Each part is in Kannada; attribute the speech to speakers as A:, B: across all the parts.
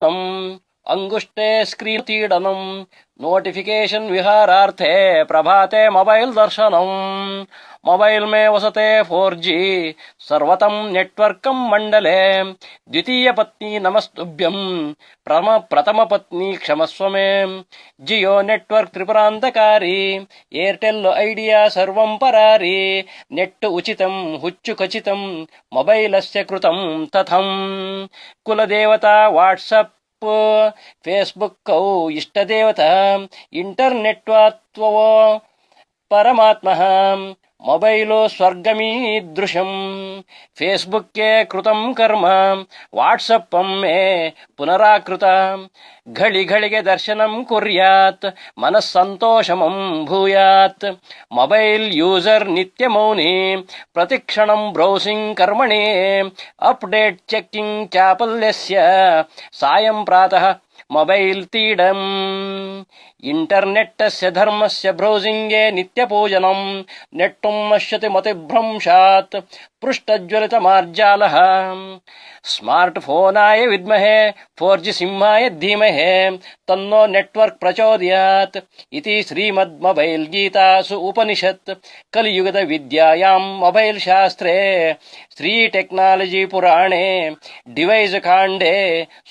A: अंगुष्टे स्क्रीनतीडनम् नोटिफिकेशन विहारार्थे प्रभाते मोबाइल दर्शनम् मोबाइल में वसते 4G सर्वतम नेटवर्कं मंडले द्वितीय पत्नी नमस्तुभ्यं प्रथम पत्नी क्षमस्व मे जियो नेटवर्क त्रिपुरांतकारी एयरटेल ऐडिया सर्वं परारी नेट उचितं हुच्चु खचितं मोबाइलस्य कृतं तथं कुलदेवता व्हाट्सएप फेस्बुक इष्टदेवता इंटरनेट परमात्मः ಮೊಬೈಲು ಸ್ವರ್ಗಮೀದೃಶಂ ಫೇಸ್ಬುಕ್ಕೆ ಕೃತಂ ಕರ್ಮ ವಾಟ್ಸಪ್ಪಂ ಮೇ ಪುನರಾಕೃತ ಘಳಿ ಘಳಿಗೆ ದರ್ಶನಂ ಕುರ್ಯಾತ್ ಮನಸ್ಸಂತೋಷಮಂ ಭೂಯಾತ್ ಮೊಬೈಲ್ ಯೂಸರ್ ನಿತ್ಯ ಮೌನಿ ಪ್ರತಿಕ್ಷಣಂ ಬ್ರೌಸಿಂಗ್ ಕರ್ಮಣಿ ಅಪ್ಡೇಟ್ ಚೆಕ್ಕಿಂಗ್ ಚಾಪಲ್ಯಸ್ಯ ಸಾಯಂ ಪ್ರಾತಃ ಮೊಬೈಲ್ ತೀಡಂ ಇಂಟರ್ನೆಟ್ಟಸ್ಯ ಧರ್ಮಸ್ಯ ಬ್ರೌಸಿಂಗ್ಗೆ ನಿತ್ಯ ಪೂಜನಂ ನೆಟ್ಟುಂ ನಶ್ಯತಿ ಮತಿಭ್ರಂಶಾತ್ ಪೃಷ್ಠಜ್ವಲಿತ ಮಾರ್ಜಾಲಃ ಸ್ಮಾರ್ಟ್ ಫೋನಾಯ ವಿದ್ಮಹೆ 4G ಸಿಂಹಾಯ ಧೀಮಹೆ ತನ್ನೋ ನೆಟ್ವರ್ಕ್ ಪ್ರಚೋದಯಾತ್ ಇತಿ ಶ್ರೀಮದ್ ಮೊಬೈಲ್ ಗೀತಾಸು ಉಪನಿಷತ್ ಕಲಿಯುಗದ ವಿದ್ಯಾಯಾಂ ಮೊಬೈಲ್ ಶಾಸ್ತ್ರೇ ಶ್ರೀ ಟೆಕ್ನಾಲಜಿ ಪುರಾಣೆ ಡಿವೈಸ್ ಕಾಂಡೆ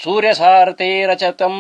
A: ಸೂರ್ಯಸಾರಥಿ ರಚತಂ